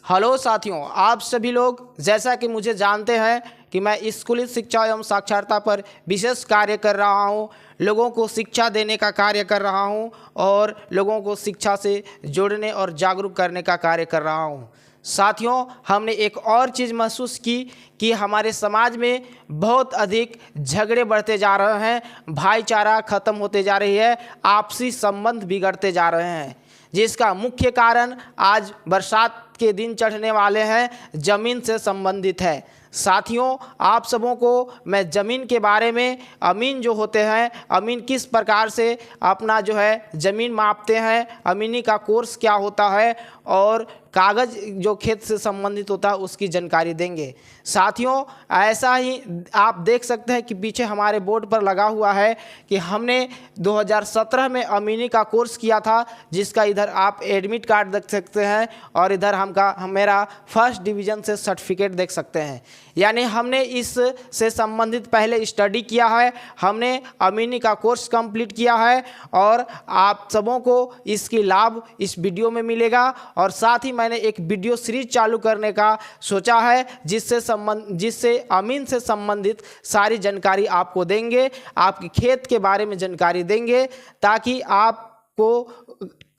Hello साथियों, आप सभी लोग जैसा कि मुझे जानते हैं कि मैं स्कूली शिक्षा एवं साक्षरता पर विशेष कार्य कर रहा हूं, लोगों को शिक्षा देने का कार्य कर रहा हूं और लोगों को शिक्षा से जोड़ने और जागरूक करने का कार्य कर रहा हूं। साथियों, हमने एक और चीज़ महसूस की कि हमारे समाज में बहुत अधिक झगड़े बढ़ते जा रहे हैं, भाईचारा ख़त्म होते जा रही है, आपसी संबंध बिगड़ते जा रहे हैं, जिसका मुख्य कारण आज बरसात के दिन चढ़ने वाले हैं, ज़मीन से संबंधित है। साथियों, आप सबों को मैं ज़मीन के बारे में, अमीन जो होते हैं, अमीन किस प्रकार से अपना जो है ज़मीन मापते हैं, अमीनी का कोर्स क्या होता है और कागज़ जो खेत से संबंधित होता है उसकी जानकारी देंगे। साथियों, ऐसा ही आप देख सकते हैं कि पीछे हमारे बोर्ड पर लगा हुआ है कि हमने 2017 में अमीनी का कोर्स किया था, जिसका इधर आप एडमिट कार्ड देख सकते हैं और इधर मेरा फर्स्ट डिवीज़न से सर्टिफिकेट देख सकते हैं। यानी हमने इस से संबंधित पहले स्टडी किया है, हमने अमीनी का कोर्स कंप्लीट किया है और आप सबों को इसकी लाभ इस वीडियो में मिलेगा। और साथ ही मैंने एक वीडियो सीरीज चालू करने का सोचा है, जिससे अमीन से संबंधित सारी जानकारी आपको देंगे, आपके खेत के बारे में जानकारी देंगे, ताकि आपको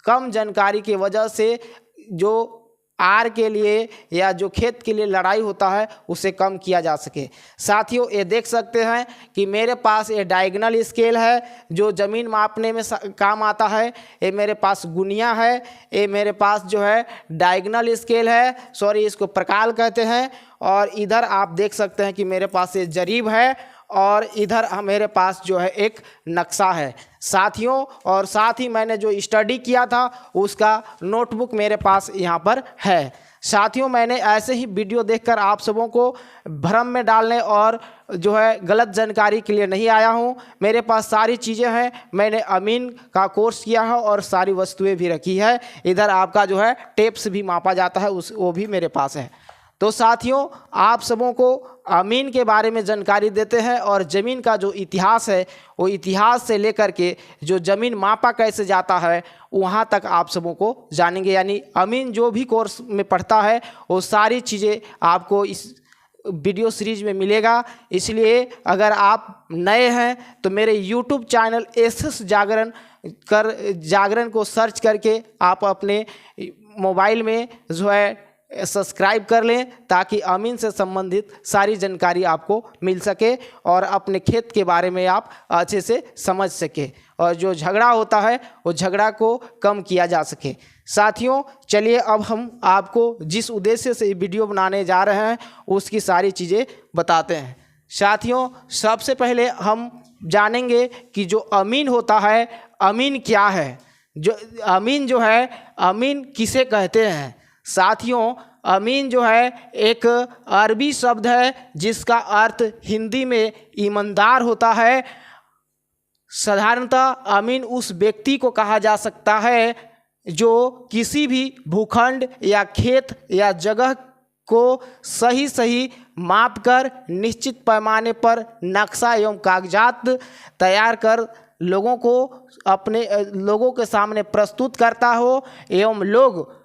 कम जानकारी की वजह से जो आर के लिए या जो खेत के लिए लड़ाई होता है उसे कम किया जा सके। साथियों, ये देख सकते हैं कि मेरे पास ये डायगोनल स्केल है जो ज़मीन मापने में काम आता है। ये मेरे पास गुनिया है, ये मेरे पास जो है डायगोनल स्केल है, सॉरी इसको प्रकाल कहते हैं। और इधर आप देख सकते हैं कि मेरे पास ये जरीब है और इधर मेरे पास जो है एक नक्शा है साथियों। और साथ ही मैंने जो स्टडी किया था उसका नोटबुक मेरे पास यहाँ पर है। साथियों, मैंने ऐसे ही वीडियो देखकर आप सबों को भ्रम में डालने और जो है गलत जानकारी के लिए नहीं आया हूँ। मेरे पास सारी चीज़ें हैं, मैंने अमीन का कोर्स किया है और सारी वस्तुएं भी रखी है। इधर आपका जो है टेप्स भी मापा जाता है, वो भी मेरे पास है। तो साथियों, आप सबों को अमीन के बारे में जानकारी देते हैं और ज़मीन का जो इतिहास है वो इतिहास से लेकर के जो ज़मीन मापा कैसे जाता है वहाँ तक आप सबों को जानेंगे। यानी अमीन जो भी कोर्स में पढ़ता है वो सारी चीज़ें आपको इस वीडियो सीरीज में मिलेगा। इसलिए अगर आप नए हैं तो मेरे YouTube चैनल एसएस जागरण को सर्च करके आप अपने मोबाइल में जो है सब्सक्राइब कर लें, ताकि अमीन से संबंधित सारी जानकारी आपको मिल सके और अपने खेत के बारे में आप अच्छे से समझ सके और जो झगड़ा होता है वो झगड़ा को कम किया जा सके। साथियों, चलिए अब हम आपको जिस उद्देश्य से वीडियो बनाने जा रहे हैं उसकी सारी चीज़ें बताते हैं। साथियों, सबसे पहले हम जानेंगे कि जो अमीन होता है, अमीन क्या है, जो अमीन जो है, अमीन किसे कहते हैं। साथियों, अमीन जो है एक अरबी शब्द है जिसका अर्थ हिंदी में ईमानदार होता है। साधारणतः अमीन उस व्यक्ति को कहा जा सकता है जो किसी भी भूखंड या खेत या जगह को सही माप कर निश्चित पैमाने पर नक्शा एवं कागजात तैयार कर लोगों के सामने प्रस्तुत करता हो एवं लोग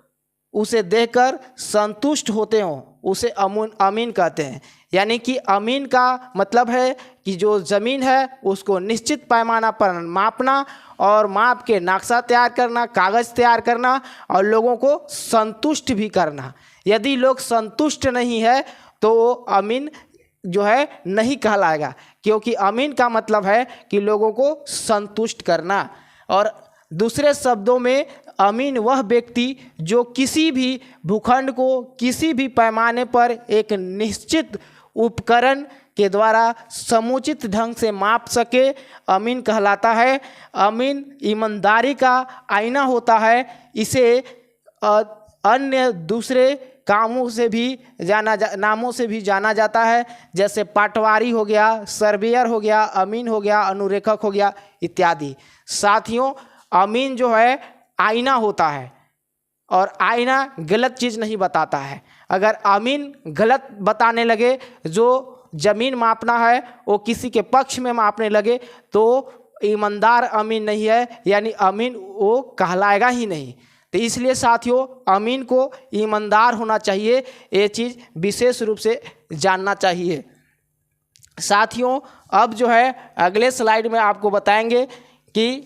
उसे देखकर संतुष्ट होते हों, उसे अमीन कहते हैं। यानी कि अमीन का मतलब है कि जो ज़मीन है उसको निश्चित पैमाना पर मापना और माप के नक्शा तैयार करना, कागज़ तैयार करना और लोगों को संतुष्ट भी करना। यदि लोग संतुष्ट नहीं है तो वो अमीन जो है नहीं कहलाएगा, क्योंकि अमीन का मतलब है कि लोगों को संतुष्ट करना। और दूसरे शब्दों में अमीन वह व्यक्ति जो किसी भी भूखंड को किसी भी पैमाने पर एक निश्चित उपकरण के द्वारा समुचित ढंग से माप सके, अमीन कहलाता है। अमीन ईमानदारी का आईना होता है। इसे अन्य दूसरे कामों से भी नामों से भी जाना जाता है, जैसे पटवारी हो गया, सर्वेयर हो गया, अमीन हो गया, अनुरेखक हो गया इत्यादि। साथियों, अमीन जो है आईना होता है और आईना गलत चीज़ नहीं बताता है। अगर अमीन गलत बताने लगे, जो ज़मीन मापना है वो किसी के पक्ष में मापने लगे, तो ईमानदार अमीन नहीं है, यानी अमीन वो कहलाएगा ही नहीं। तो इसलिए साथियों अमीन को ईमानदार होना चाहिए, ये चीज़ विशेष रूप से जानना चाहिए। साथियों अब जो है अगले स्लाइड में आपको बताएंगे कि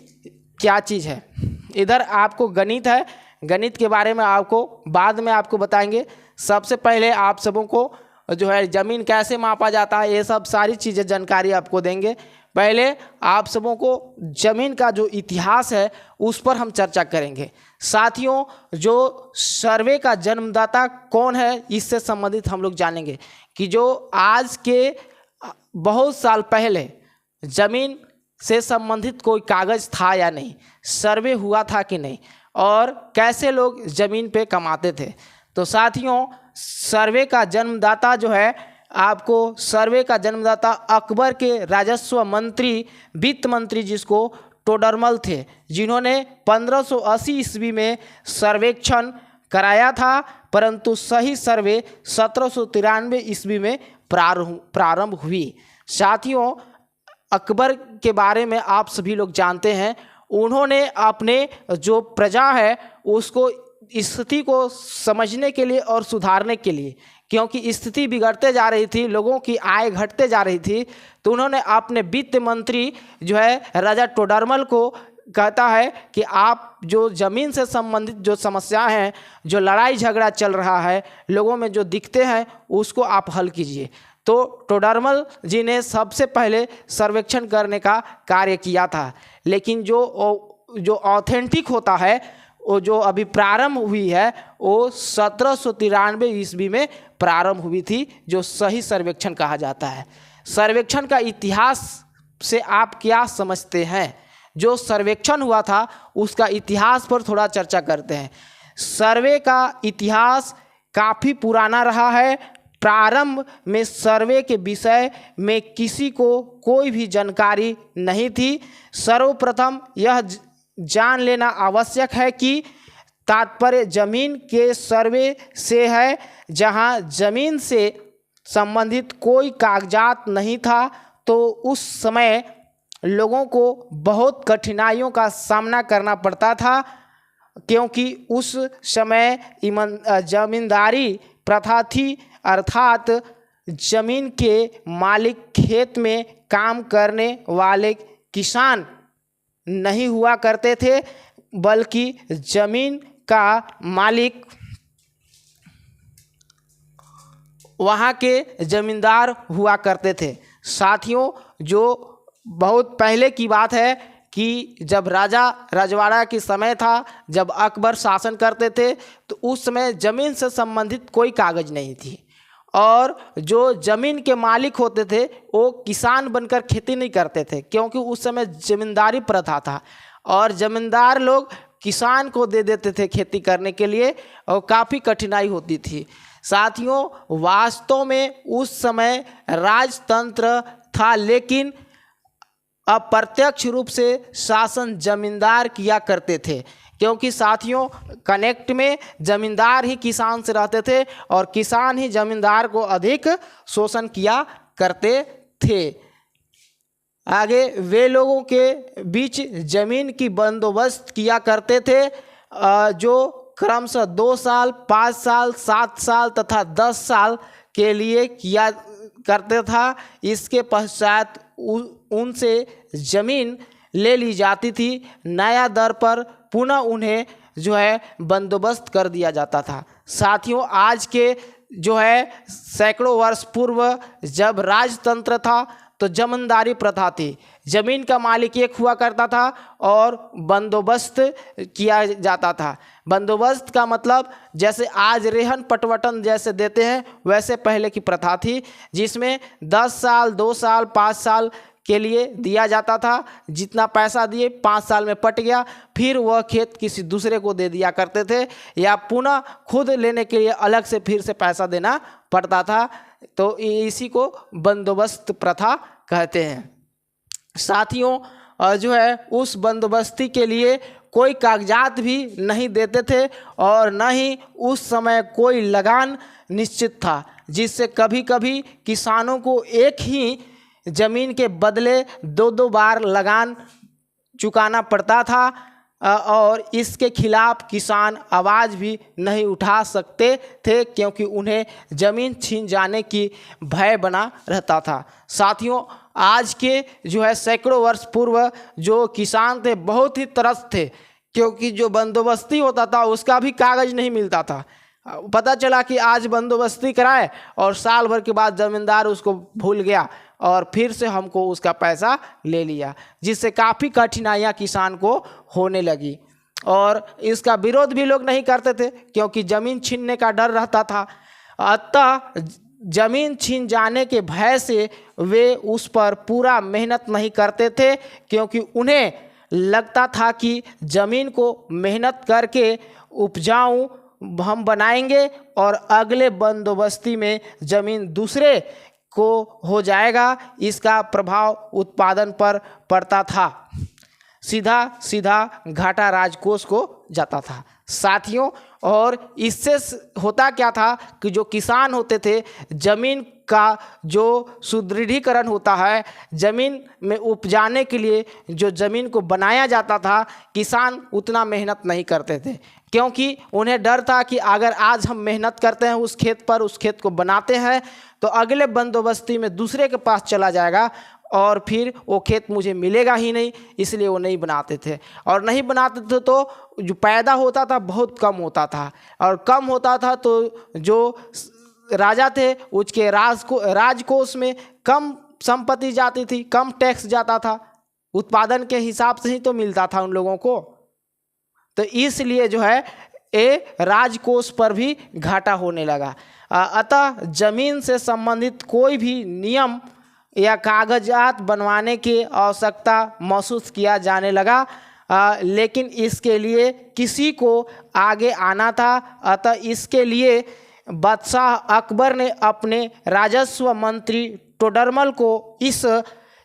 क्या चीज़ है। इधर आपको गणित है, गणित के बारे में आपको बाद में आपको बताएंगे। सबसे पहले आप सबों को जो है ज़मीन कैसे मापा जाता है, ये सब सारी चीज़ें जानकारी आपको देंगे। पहले आप सबों को ज़मीन का जो इतिहास है उस पर हम चर्चा करेंगे। साथियों जो सर्वे का जन्मदाता कौन है, इससे संबंधित हम लोग जानेंगे कि जो आज के बहुत साल पहले ज़मीन से संबंधित कोई कागज़ था या नहीं, सर्वे हुआ था कि नहीं, और कैसे लोग ज़मीन पे कमाते थे। तो साथियों सर्वे का जन्मदाता जो है, आपको सर्वे का जन्मदाता अकबर के राजस्व मंत्री, वित्त मंत्री जिसको टोडरमल थे, जिन्होंने 1580 ईस्वी में सर्वेक्षण कराया था, परंतु सही सर्वे 1793 ईस्वी में प्रारंभ हुई। साथियों अकबर के बारे में आप सभी लोग जानते हैं, उन्होंने अपने जो प्रजा है उसको स्थिति को समझने के लिए और सुधारने के लिए, क्योंकि स्थिति बिगड़ते जा रही थी, लोगों की आय घटते जा रही थी, तो उन्होंने अपने वित्त मंत्री जो है राजा टोडरमल को कहता है कि आप जो ज़मीन से संबंधित जो समस्या हैं, जो लड़ाई झगड़ा चल रहा है, लोगों में जो दिखते हैं, उसको आप हल कीजिए। तो टोडरमल जी ने सबसे पहले सर्वेक्षण करने का कार्य किया था, लेकिन जो ऑथेंटिक होता है, वो जो अभी प्रारंभ हुई है, वो 1793 ईस्वी में प्रारंभ हुई थी, जो सही सर्वेक्षण कहा जाता है। सर्वेक्षण का इतिहास से आप क्या समझते हैं? जो सर्वेक्षण हुआ था उसका इतिहास पर थोड़ा चर्चा करते हैं। सर्वे का इतिहास काफ़ी पुराना रहा है। प्रारंभ में सर्वे के विषय में किसी को कोई भी जानकारी नहीं थी। सर्वप्रथम यह जान लेना आवश्यक है कि तात्पर्य जमीन के सर्वे से है, जहां जमीन से संबंधित कोई कागजात नहीं था, तो उस समय लोगों को बहुत कठिनाइयों का सामना करना पड़ता था, क्योंकि उस समय जमींदारी प्रथा थी, अर्थात जमीन के मालिक खेत में काम करने वाले किसान नहीं हुआ करते थे, बल्कि जमीन का मालिक वहाँ के जमींदार हुआ करते थे। साथियों जो बहुत पहले की बात है कि जब राजा रजवाड़ा के समय था, जब अकबर शासन करते थे, तो उस समय ज़मीन से संबंधित कोई कागज़ नहीं थी, और जो ज़मीन के मालिक होते थे वो किसान बनकर खेती नहीं करते थे, क्योंकि उस समय ज़मींदारी प्रथा था, और ज़मींदार लोग किसान को दे देते थे खेती करने के लिए, और काफ़ी कठिनाई होती थी। साथियों वास्तव में उस समय राजतंत्र था, लेकिन अप्रत्यक्ष रूप से शासन जमींदार किया करते थे, क्योंकि साथियों कनेक्ट में जमींदार ही किसान से रहते थे, और किसान ही जमींदार को अधिक शोषण किया करते थे। आगे वे लोगों के बीच जमीन की बंदोबस्त किया करते थे, जो क्रमशः 2 साल, 5 साल, 7 साल तथा 10 साल के लिए किया करते था। इसके पश्चात उनसे ज़मीन ले ली जाती थी, नया दर पर पुनः उन्हें जो है बंदोबस्त कर दिया जाता था। साथियों आज के जो है सैकड़ों वर्ष पूर्व जब राजतंत्र था, तो जमींदारी प्रथा थी, ज़मीन का मालिक एक हुआ करता था और बंदोबस्त किया जाता था। बंदोबस्त का मतलब जैसे आज रेहन पटवटन जैसे देते हैं, वैसे पहले की प्रथा थी, जिसमें 10 साल, 2 साल, 5 साल के लिए दिया जाता था। जितना पैसा दिए 5 साल में पट गया, फिर वह खेत किसी दूसरे को दे दिया करते थे, या पुनः खुद लेने के लिए अलग से फिर से पैसा देना पड़ता था। तो इसी को बंदोबस्त प्रथा कहते हैं। साथियों जो है उस बंदोबस्ती के लिए कोई कागजात भी नहीं देते थे, और न ही उस समय कोई लगान निश्चित था, जिससे कभी कभी किसानों को एक ही ज़मीन के बदले 2-2 बार लगान चुकाना पड़ता था। और इसके खिलाफ किसान आवाज़ भी नहीं उठा सकते थे, क्योंकि उन्हें ज़मीन छीन जाने की भय बना रहता था। साथियों, आज के जो है सैकड़ों वर्ष पूर्व जो किसान थे बहुत ही त्रस्त थे, क्योंकि जो बंदोबस्ती होता था उसका भी कागज़ नहीं मिलता था। पता चला कि आज बंदोबस्ती कराए और साल भर के बाद ज़मींदार उसको भूल गया और फिर से हमको उसका पैसा ले लिया, जिससे काफ़ी कठिनाइयाँ किसान को होने लगी। और इसका विरोध भी लोग नहीं करते थे, क्योंकि ज़मीन छीनने का डर रहता था। अतः ज़मीन छीन जाने के भय से वे उस पर पूरा मेहनत नहीं करते थे, क्योंकि उन्हें लगता था कि ज़मीन को मेहनत करके उपजाऊ हम बनाएंगे और अगले बंदोबस्ती में ज़मीन दूसरे को हो जाएगा, इसका प्रभाव उत्पादन पर पड़ता था। सीधा सीधा घाटा राजकोष को जाता था। साथियों, और इससे होता क्या था कि जो किसान होते थे, ज़मीन का जो सुदृढ़ीकरण होता है, ज़मीन में उपजाने के लिए जो ज़मीन को बनाया जाता था, किसान उतना मेहनत नहीं करते थे, क्योंकि उन्हें डर था कि अगर आज हम मेहनत करते हैं उस खेत पर, उस खेत को बनाते हैं, तो अगले बंदोबस्ती में दूसरे के पास चला जाएगा और फिर वो खेत मुझे मिलेगा ही नहीं, इसलिए वो नहीं बनाते थे। और नहीं बनाते थे तो जो पैदा होता था बहुत कम होता था, और कम होता था तो जो राजा थे उसके राजकोष में कम संपत्ति जाती थी, कम टैक्स जाता था, उत्पादन के हिसाब से ही तो मिलता था उन लोगों को। तो इसलिए जो है ये राजकोष पर भी घाटा होने लगा। अतः ज़मीन से संबंधित कोई भी नियम या कागजात बनवाने की आवश्यकता महसूस किया जाने लगा, लेकिन इसके लिए किसी को आगे आना था। अतः इसके लिए बादशाह अकबर ने अपने राजस्व मंत्री टोडरमल को इस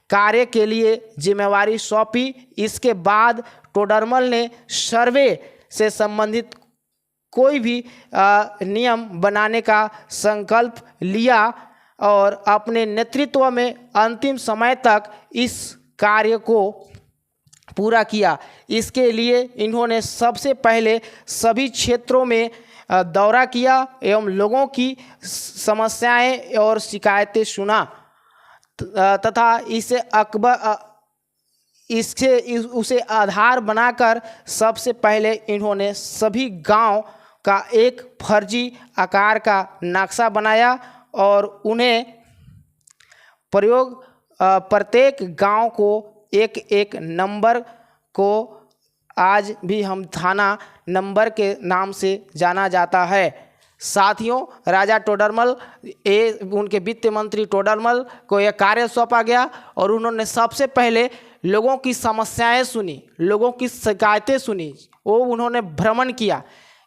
कार्य के लिए जिम्मेवारी सौंपी। इसके बाद टोडरमल ने सर्वे से संबंधित कोई भी नियम बनाने का संकल्प लिया और अपने नेतृत्व में अंतिम समय तक इस कार्य को पूरा किया। इसके लिए इन्होंने सबसे पहले सभी क्षेत्रों में दौरा किया एवं लोगों की समस्याएं और शिकायतें सुना, तथा उसे आधार बनाकर सबसे पहले इन्होंने सभी गांव का एक फर्जी आकार का नक्शा बनाया और उन्हें प्रत्येक गांव को एक एक नंबर को आज भी हम थाना नंबर के नाम से जाना जाता है। साथियों, राजा टोडरमल उनके वित्त मंत्री टोडरमल को यह कार्य सौंपा गया और उन्होंने सबसे पहले लोगों की समस्याएं सुनी, लोगों की शिकायतें सुनी, वो उन्होंने भ्रमण किया।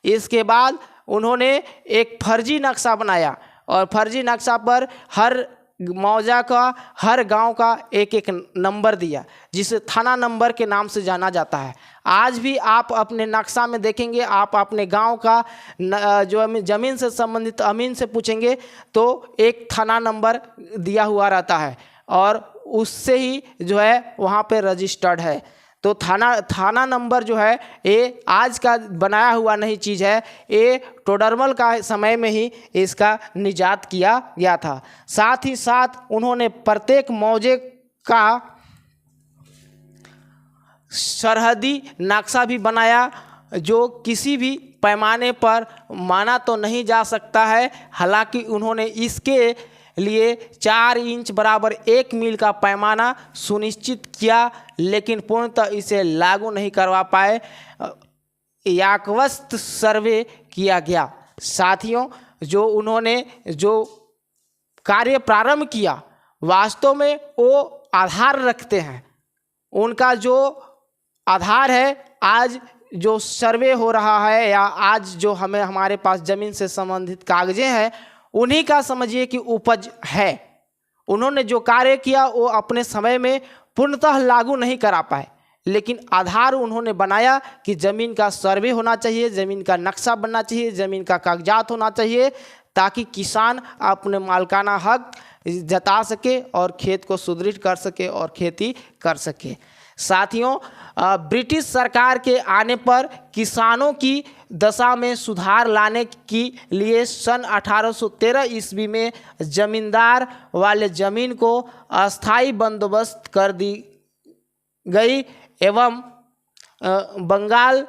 इसके बाद उन्होंने एक फर्जी नक्शा बनाया और फर्जी नक्शा पर हर मौजा का, हर गांव का एक एक नंबर दिया, जिसे थाना नंबर के नाम से जाना जाता है। आज भी आप अपने नक्शा में देखेंगे, आप अपने गांव का जो ज़मीन से संबंधित अमीन से पूछेंगे तो एक थाना नंबर दिया हुआ रहता है और उससे ही जो है वहाँ पे रजिस्टर्ड है। तो थाना नंबर जो है ये आज का बनाया हुआ नहीं चीज़ है, ये टोडरमल का समय में ही इसका निजात किया गया था। साथ ही साथ उन्होंने प्रत्येक मौजे का सरहदी नक्शा भी बनाया, जो किसी भी पैमाने पर माना तो नहीं जा सकता है। हालांकि उन्होंने इसके लिए 4 इंच बराबर 1 मील का पैमाना सुनिश्चित किया, लेकिन पूर्णतः इसे लागू नहीं करवा पाए। याकवस्त सर्वे किया गया। साथियों, जो उन्होंने जो कार्य प्रारंभ किया वास्तव में वो आधार रखते हैं। उनका जो आधार है, आज जो सर्वे हो रहा है या आज जो हमारे पास ज़मीन से संबंधित कागज़ें हैं, उन्हीं का समझिए कि उपज है। उन्होंने जो कार्य किया वो अपने समय में पूर्णतः लागू नहीं करा पाए, लेकिन आधार उन्होंने बनाया कि ज़मीन का सर्वे होना चाहिए, ज़मीन का नक्शा बनना चाहिए, ज़मीन का कागजात होना चाहिए, ताकि किसान अपने मालिकाना हक जता सके और खेत को सुदृढ़ कर सके और खेती कर सके। साथियों, ब्रिटिश सरकार के आने पर किसानों की दशा में सुधार लाने के लिए सन 1813 ईस्वी में जमींदार वाले ज़मीन को अस्थायी बंदोबस्त कर दी गई एवं बंगाल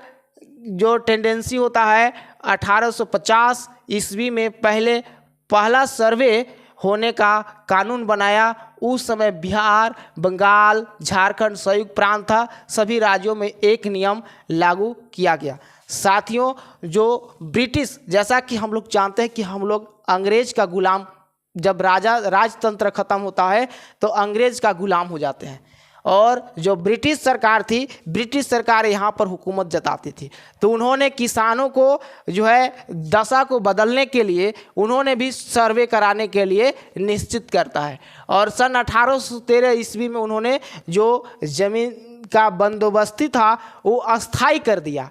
जो टेंडेंसी होता है 1850 ईस्वी में पहला सर्वे होने का कानून बनाया। उस समय बिहार, बंगाल, झारखंड संयुक्त प्रांत था। सभी राज्यों में एक नियम लागू किया गया। साथियों, जो ब्रिटिश, जैसा कि हम लोग जानते हैं कि हम लोग अंग्रेज का गुलाम, जब राजतंत्र खत्म होता है तो अंग्रेज का गुलाम हो जाते हैं, और जो ब्रिटिश सरकार थी, ब्रिटिश सरकार यहाँ पर हुकूमत जताती थी। तो उन्होंने किसानों को जो है दशा को बदलने के लिए उन्होंने भी सर्वे कराने के लिए निश्चित करता है, और सन 1813 ईस्वी में उन्होंने जो ज़मीन का बंदोबस्ती था वो अस्थाई कर दिया।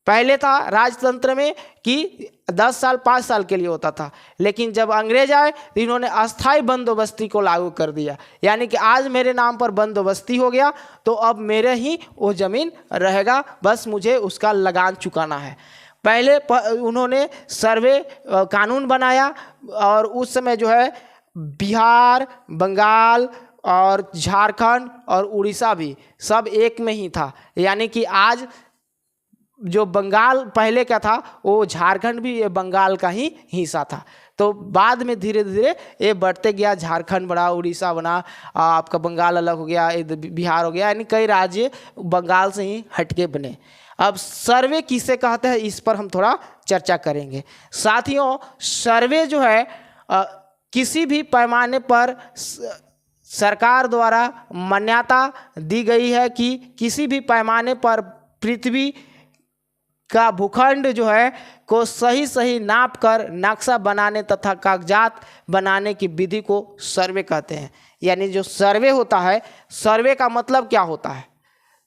पहले था राजतंत्र में कि 10 साल 5 साल के लिए होता था, लेकिन जब अंग्रेज आए तो इन्होंने अस्थाई बंदोबस्ती को लागू कर दिया। यानी कि आज मेरे नाम पर बंदोबस्ती हो गया तो अब मेरे ही वो ज़मीन रहेगा, बस मुझे उसका लगान चुकाना है। पहले उन्होंने सर्वे कानून बनाया, और उस समय जो है बिहार, बंगाल और झारखंड और उड़ीसा भी सब एक में ही था। यानी कि आज जो बंगाल पहले का था वो झारखंड भी ये बंगाल का ही हिस्सा था। तो बाद में धीरे धीरे ये बढ़ते गया, झारखंड बड़ा, उड़ीसा बना, आपका बंगाल अलग हो गया, बिहार हो गया, यानी कई राज्य बंगाल से ही हटके बने। अब सर्वे किसे कहते हैं इस पर हम थोड़ा चर्चा करेंगे। साथियों, सर्वे जो है किसी भी पैमाने पर सरकार द्वारा मान्यता दी गई है कि किसी भी पैमाने पर पृथ्वी का भूखंड जो है को सही नाप कर नक्शा बनाने तथा कागजात बनाने की विधि को सर्वे कहते हैं। यानी जो सर्वे होता है, सर्वे का मतलब क्या होता है?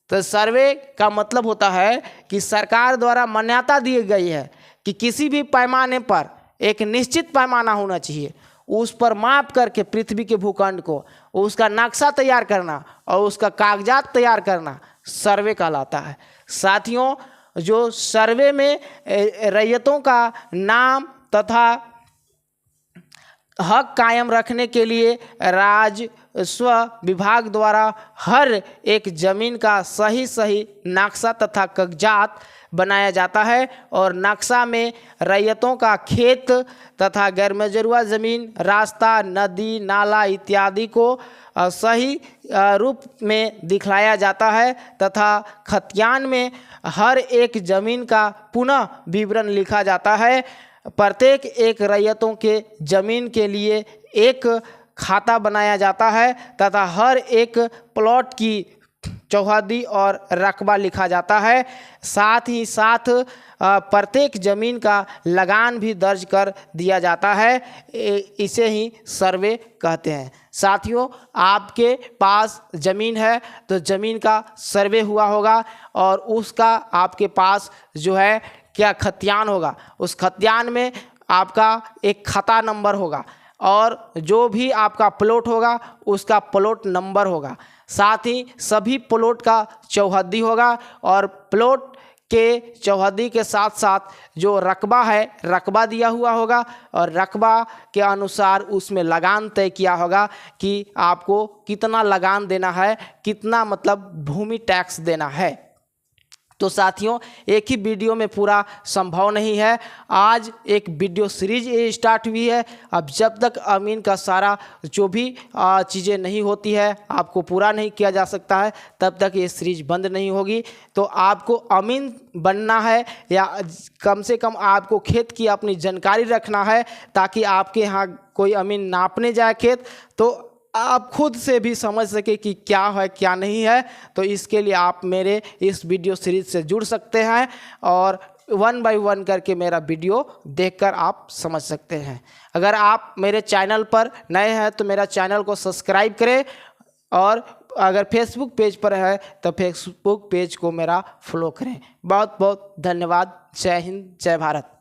तो सर्वे का मतलब होता है कि सरकार द्वारा मान्यता दी गई है कि किसी भी पैमाने पर एक निश्चित पैमाना होना चाहिए, उस पर माप करके पृथ्वी के भूखंड को उसका नक्शा तैयार करना और उसका कागजात तैयार करना सर्वे कहलाता है। साथियों, जो सर्वे में रैयतों का नाम तथा हक कायम रखने के लिए राजस्व विभाग द्वारा हर एक ज़मीन का सही नक्शा तथा कागजात बनाया जाता है, और नक्शा में रैयतों का खेत तथा गैरमजरूआ ज़मीन, रास्ता, नदी, नाला इत्यादि को सही रूप में दिखलाया जाता है, तथा खतियान में हर एक ज़मीन का पुनः विवरण लिखा जाता है। प्रत्येक एक रैयतों के ज़मीन के लिए एक खाता बनाया जाता है तथा हर एक प्लॉट की चौहद्दी और रकबा लिखा जाता है। साथ ही साथ प्रत्येक ज़मीन का लगान भी दर्ज कर दिया जाता है। इसे ही सर्वे कहते हैं। साथियों, आपके पास ज़मीन है तो ज़मीन का सर्वे हुआ होगा, और उसका आपके पास जो है क्या खतियान होगा, उस खतियान में आपका एक खाता नंबर होगा, और जो भी आपका प्लॉट होगा उसका प्लॉट नंबर होगा। साथ ही सभी प्लॉट का चौहद्दी होगा, और प्लॉट के चौहद्दी के साथ साथ जो रकबा है, रकबा दिया हुआ होगा, और रकबा के अनुसार उसमें लगान तय किया होगा कि आपको कितना लगान देना है, कितना मतलब भूमि टैक्स देना है। तो साथियों, एक ही वीडियो में पूरा संभव नहीं है। आज एक वीडियो सीरीज ये स्टार्ट हुई है। अब जब तक अमीन का सारा जो भी चीज़ें नहीं होती है, आपको पूरा नहीं किया जा सकता है, तब तक ये सीरीज बंद नहीं होगी। तो आपको अमीन बनना है, या कम से कम आपको खेत की अपनी जानकारी रखना है, ताकि आपके यहाँ कोई अमीन नापने जाए खेत तो आप खुद से भी समझ सके कि क्या है क्या नहीं है। तो इसके लिए आप मेरे इस वीडियो सीरीज से जुड़ सकते हैं, और 1 बाय 1 करके मेरा वीडियो देखकर आप समझ सकते हैं। अगर आप मेरे चैनल पर नए हैं तो मेरा चैनल को सब्सक्राइब करें, और अगर फेसबुक पेज पर है तो फेसबुक पेज को मेरा फॉलो करें। बहुत बहुत धन्यवाद। जय हिंद, जय भारत।